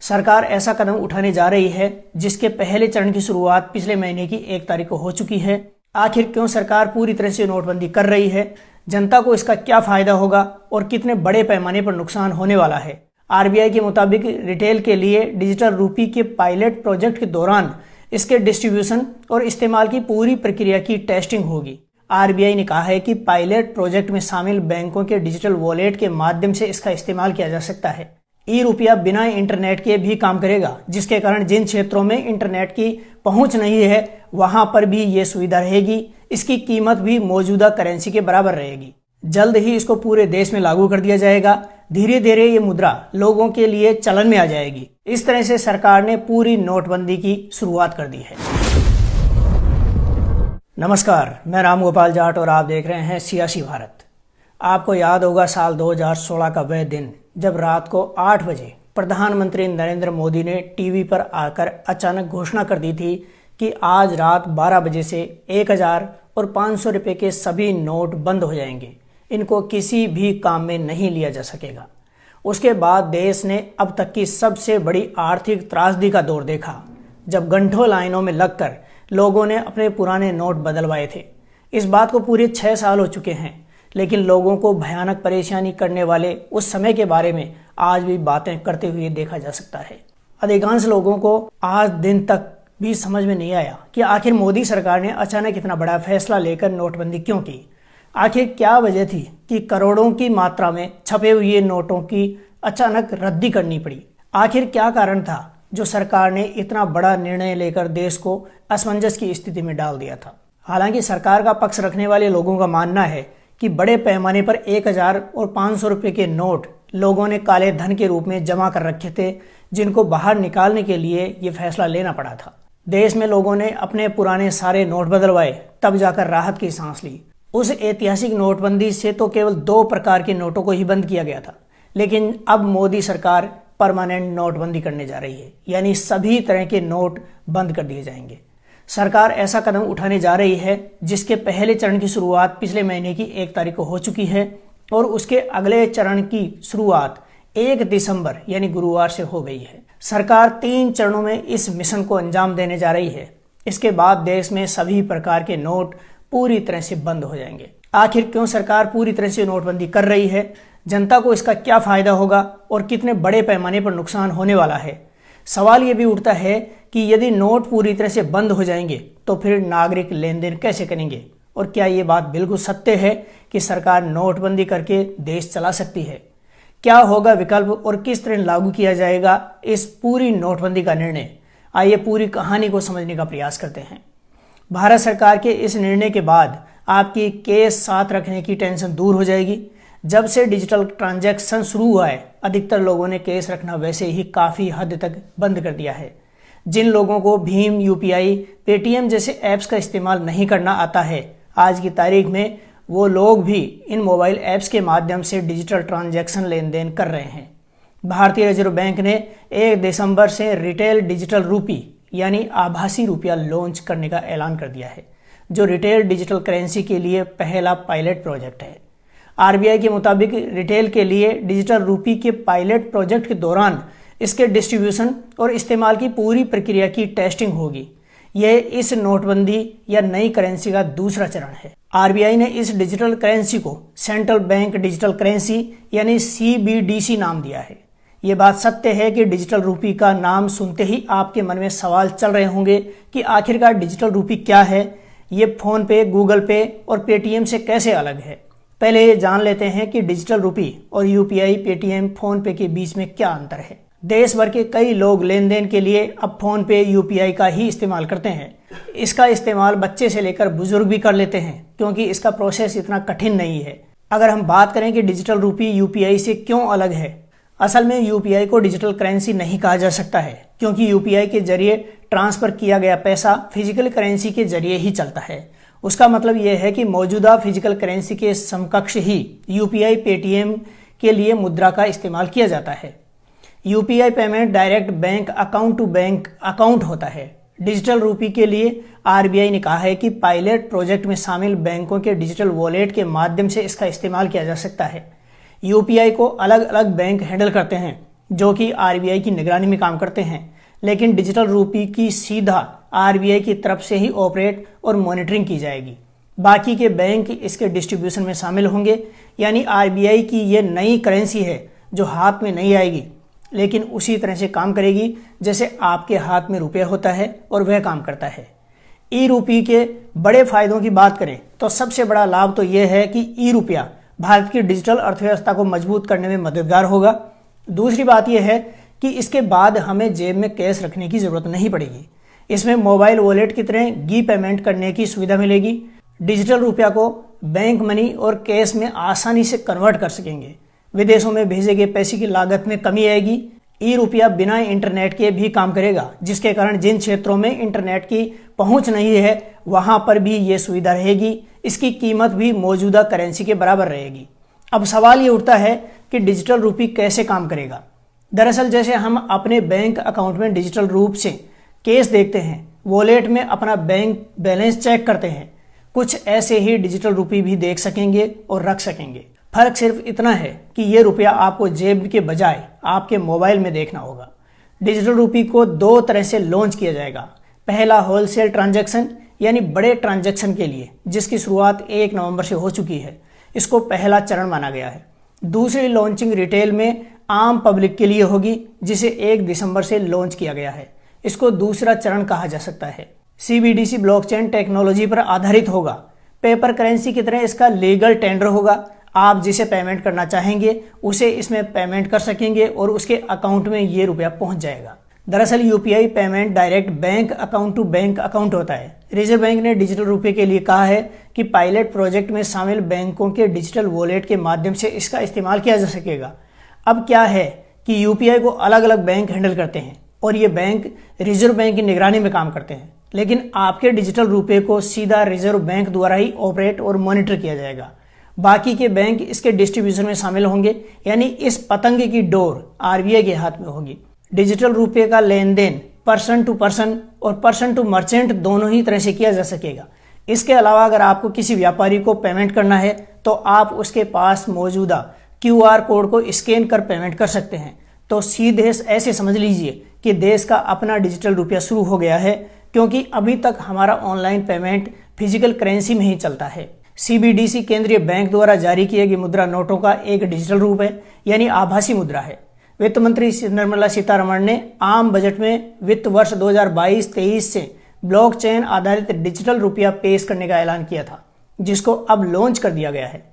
सरकार ऐसा कदम उठाने जा रही है जिसके पहले चरण की शुरुआत पिछले महीने की 1 तारीख को हो चुकी है। आखिर क्यों सरकार पूरी तरह से नोटबंदी कर रही है, जनता को इसका क्या फायदा होगा और कितने बड़े पैमाने पर नुकसान होने वाला है। आरबीआई के मुताबिक रिटेल के लिए डिजिटल रूपी के पायलट प्रोजेक्ट के दौरान इसके डिस्ट्रीब्यूशन और इस्तेमाल की पूरी प्रक्रिया की टेस्टिंग होगी। आरबीआई ने कहा है कि पायलट प्रोजेक्ट में शामिल बैंकों के डिजिटल वॉलेट के माध्यम से इसका इस्तेमाल किया जा सकता है। ई रुपया बिना इंटरनेट के भी काम करेगा, जिसके कारण जिन क्षेत्रों में इंटरनेट की पहुंच नहीं है वहां पर भी ये सुविधा रहेगी। इसकी कीमत भी मौजूदा करेंसी के बराबर रहेगी। जल्द ही इसको पूरे देश में लागू कर दिया जाएगा। धीरे धीरे ये मुद्रा लोगों के लिए चलन में आ जाएगी। इस तरह से सरकार ने पूरी नोटबंदी की शुरुआत कर दी है। नमस्कार, मैं राम गोपाल जाट और आप देख रहे हैं सियासी भारत। आपको याद होगा साल 2016 का वह दिन जब रात को 8 बजे प्रधानमंत्री नरेंद्र मोदी ने टीवी पर आकर अचानक घोषणा कर दी थी कि आज रात 12 बजे से 1000 और 500 रुपए के सभी नोट बंद हो जाएंगे। इनको किसी भी काम में नहीं लिया जा सकेगा। उसके बाद देश ने अब तक की सबसे बड़ी आर्थिक त्रासदी का दौर देखा, जब घंटों लाइनों में लगकर लोगों ने अपने पुराने नोट बदलवाए थे। इस बात को पूरे 6 साल हो चुके हैं, लेकिन लोगों को भयानक परेशानी करने वाले उस समय के बारे में आज भी बातें करते हुए देखा जा सकता है। अधिकांश लोगों को आज दिन तक भी समझ में नहीं आया कि आखिर मोदी सरकार ने अचानक इतना बड़ा फैसला लेकर नोटबंदी क्यों की। आखिर क्या वजह थी कि करोड़ों की मात्रा में छपे हुए नोटों की अचानक रद्दी करनी पड़ी। आखिर क्या कारण था जो सरकार ने इतना बड़ा निर्णय लेकर देश को असमंजस की स्थिति में डाल दिया था। हालांकि सरकार का पक्ष रखने वाले लोगों का मानना है कि बड़े पैमाने पर 1000 और 500 रुपए के नोट लोगों ने काले धन के रूप में जमा कर रखे थे, जिनको बाहर निकालने के लिए ये फैसला लेना पड़ा था। देश में लोगों ने अपने पुराने सारे नोट बदलवाए, तब जाकर राहत की सांस ली। उस ऐतिहासिक नोटबंदी से तो केवल 2 प्रकार के नोटों को ही बंद किया गया था, लेकिन अब मोदी सरकार परमानेंट नोटबंदी करने जा रही है, यानी सभी तरह के नोट बंद कर दिए जाएंगे। सरकार ऐसा कदम उठाने जा रही है जिसके पहले चरण की शुरुआत पिछले महीने की 1 तारीख को हो चुकी है और उसके अगले चरण की शुरुआत 1 दिसंबर यानी गुरुवार से हो गई है। सरकार 3 चरणों में इस मिशन को अंजाम देने जा रही है। इसके बाद देश में सभी प्रकार के नोट पूरी तरह से बंद हो जाएंगे। आखिर क्यों सरकार पूरी तरह से नोटबंदी कर रही है, जनता को इसका क्या फायदा होगा और कितने बड़े पैमाने पर नुकसान होने वाला है। सवाल ये भी उठता है कि यदि नोट पूरी तरह से बंद हो जाएंगे तो फिर नागरिक लेन देन कैसे करेंगे, और क्या ये बात बिल्कुल सत्य है कि सरकार नोटबंदी करके देश चला सकती है। क्या होगा विकल्प और किस तरह लागू किया जाएगा इस पूरी नोटबंदी का निर्णय। आइए पूरी कहानी को समझने का प्रयास करते हैं। भारत सरकार के इस निर्णय के बाद आपकी केस साथ रखने की टेंशन दूर हो जाएगी। जब से डिजिटल ट्रांजैक्शन शुरू हुआ है, अधिकतर लोगों ने केस रखना वैसे ही काफ़ी हद तक बंद कर दिया है। जिन लोगों को भीम, यूपीआई, पेटीएम जैसे ऐप्स का इस्तेमाल नहीं करना आता है, आज की तारीख में वो लोग भी इन मोबाइल ऐप्स के माध्यम से डिजिटल ट्रांजैक्शन लेन देन कर रहे हैं। भारतीय रिजर्व बैंक ने 1 दिसंबर से रिटेल डिजिटल रूपी यानी आभासी रुपया लॉन्च करने का ऐलान कर दिया है, जो रिटेल डिजिटल करेंसी के लिए पहला पायलट प्रोजेक्ट है। आरबीआई के मुताबिक रिटेल के लिए डिजिटल रूपी के पायलट प्रोजेक्ट के दौरान इसके डिस्ट्रीब्यूशन और इस्तेमाल की पूरी प्रक्रिया की टेस्टिंग होगी। यह इस नोटबंदी या नई करेंसी का दूसरा चरण है। आरबीआई ने इस डिजिटल करेंसी को सेंट्रल बैंक डिजिटल करेंसी यानी सीबीडीसी नाम दिया है। ये बात सत्य है कि डिजिटल रूपी का नाम सुनते ही आपके मन में सवाल चल रहे होंगे कि आखिरकार डिजिटल रूपी क्या है, ये फोन पे, गूगल पे और पेटीएम से कैसे अलग है। पहले ये जान लेते हैं कि डिजिटल रूपी और यूपीआई, पेटीएम, फोन पे के बीच में क्या अंतर है। देश भर के कई लोग लेन देन के लिए अब फोन पे, यूपीआई का ही इस्तेमाल करते हैं। इसका इस्तेमाल बच्चे से लेकर बुजुर्ग भी कर लेते हैं, क्योंकि इसका प्रोसेस इतना कठिन नहीं है। अगर हम बात करें कि डिजिटल रूपी यूपीआई से क्यों अलग है, असल में यूपीआई को डिजिटल करेंसी नहीं कहा जा सकता है, क्योंकि यूपीआई के जरिए ट्रांसफर किया गया पैसा फिजिकल करेंसी के जरिए ही चलता है। उसका मतलब यह है कि मौजूदा फिजिकल करेंसी के समकक्ष ही यूपीआई, पेटीएम के लिए मुद्रा का इस्तेमाल किया जाता है। UPI payment direct bank account to bank account होता है। डिजिटल रूपी के लिए आरबीआई ने कहा है कि पायलट प्रोजेक्ट में शामिल बैंकों के डिजिटल वॉलेट के माध्यम से इसका इस्तेमाल किया जा सकता है। यूपीआई को अलग अलग बैंक हैंडल करते हैं, जो कि आरबीआई की निगरानी में काम करते हैं, लेकिन डिजिटल रूपी की सीधा आरबीआई की तरफ से ही ऑपरेट और मॉनिटरिंग की जाएगी। बाकी के बैंक इसके डिस्ट्रीब्यूशन में शामिल होंगे, यानी आरबीआई की ये नई करेंसी है जो हाथ में नहीं आएगी, लेकिन उसी तरह से काम करेगी जैसे आपके हाथ में रुपया होता है और वह काम करता है। ई रूपी के बड़े फायदों की बात करें तो सबसे बड़ा लाभ तो यह है कि ई रुपया भारत की डिजिटल अर्थव्यवस्था को मजबूत करने में मददगार होगा। दूसरी बात यह है कि इसके बाद हमें जेब में कैश रखने की जरूरत नहीं पड़ेगी। इसमें मोबाइल वॉलेट की तरह ई पेमेंट करने की सुविधा मिलेगी। डिजिटल रुपया को बैंक मनी और कैश में आसानी से कन्वर्ट कर सकेंगे। विदेशों में भेजे गए पैसे की लागत में कमी आएगी। ई रुपया बिना इंटरनेट के भी काम करेगा, जिसके कारण जिन क्षेत्रों में इंटरनेट की पहुंच नहीं है वहां पर भी ये सुविधा रहेगी। इसकी कीमत भी मौजूदा करेंसी के बराबर रहेगी। अब सवाल ये उठता है कि डिजिटल रूपी कैसे काम करेगा। दरअसल जैसे हम अपने बैंक अकाउंट में डिजिटल रूप से कैश देखते हैं, वॉलेट में अपना बैंक बैलेंस चेक करते हैं, कुछ ऐसे ही डिजिटल रूपी भी देख सकेंगे और रख सकेंगे। फर्क सिर्फ इतना है कि ये रुपया आपको जेब के बजाय आपके मोबाइल में देखना होगा। डिजिटल रूपी को दो तरह से लॉन्च किया जाएगा। पहला होलसेल ट्रांजैक्शन यानी बड़े ट्रांजैक्शन के लिए, जिसकी शुरुआत 1 नवंबर से हो चुकी है। इसको पहला चरण माना गया है। दूसरी लॉन्चिंग रिटेल में आम पब्लिक के लिए होगी, जिसे 1 दिसंबर से लॉन्च किया गया है। इसको दूसरा चरण कहा जा सकता है। सीबीडीसी ब्लॉकचेन टेक्नोलॉजी पर आधारित होगा। पेपर करेंसी की तरह इसका लीगल टेंडर होगा। आप जिसे पेमेंट करना चाहेंगे उसे इसमें पेमेंट कर सकेंगे और उसके अकाउंट में ये रुपया पहुंच जाएगा। दरअसल UPI payment direct bank account to bank account होता है। रिजर्व बैंक ने डिजिटल रुपये के लिए कहा है कि पायलट प्रोजेक्ट में शामिल बैंकों के डिजिटल वॉलेट के माध्यम से इसका इस्तेमाल किया जा सकेगा। अब क्या है कि यूपीआई को अलग अलग बैंक हैंडल करते हैं और ये बैंक रिजर्व बैंक की निगरानी में काम करते हैं, लेकिन आपके डिजिटल रुपये को सीधा रिजर्व बैंक द्वारा ही ऑपरेट और मॉनिटर किया जाएगा। बाकी के बैंक इसके डिस्ट्रीब्यूशन में शामिल होंगे, यानी इस पतंग की डोर आरबीआई के हाथ में होगी। डिजिटल रुपये का लेन देन पर्सन टू पर्सन और पर्सन टू मर्चेंट दोनों ही तरह से किया जा सकेगा। इसके अलावा अगर आपको किसी व्यापारी को पेमेंट करना है तो आप उसके पास मौजूदा क्यूआर कोड को स्कैन कर पेमेंट कर सकते हैं। तो सीधे ऐसे समझ लीजिए कि देश का अपना डिजिटल रुपया शुरू हो गया है, क्योंकि अभी तक हमारा ऑनलाइन पेमेंट फिजिकल करेंसी में ही चलता है। सीबीडीसी केंद्रीय बैंक द्वारा जारी किए गए मुद्रा नोटों का एक डिजिटल रूप है, यानी आभासी मुद्रा है। वित्त मंत्री निर्मला सीतारमण ने आम बजट में वित्त वर्ष 2022-23 से ब्लॉकचेन आधारित डिजिटल रुपया पेश करने का ऐलान किया था, जिसको अब लॉन्च कर दिया गया है।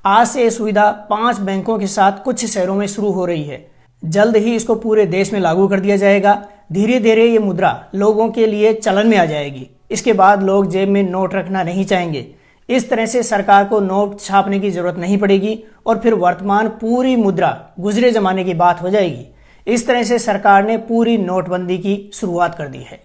आज से यह सुविधा 5 बैंकों के साथ कुछ शहरों में शुरू हो रही है। जल्द ही इसको पूरे देश में लागू कर दिया जाएगा। धीरे धीरे ये मुद्रा लोगों के लिए चलन में आ जाएगी। इसके बाद लोग जेब में नोट रखना नहीं चाहेंगे। इस तरह से सरकार को नोट छापने की जरूरत नहीं पड़ेगी और फिर वर्तमान पूरी मुद्रा गुजरे जमाने की बात हो जाएगी। इस तरह से सरकार ने पूरी नोटबंदी की शुरुआत कर दी है।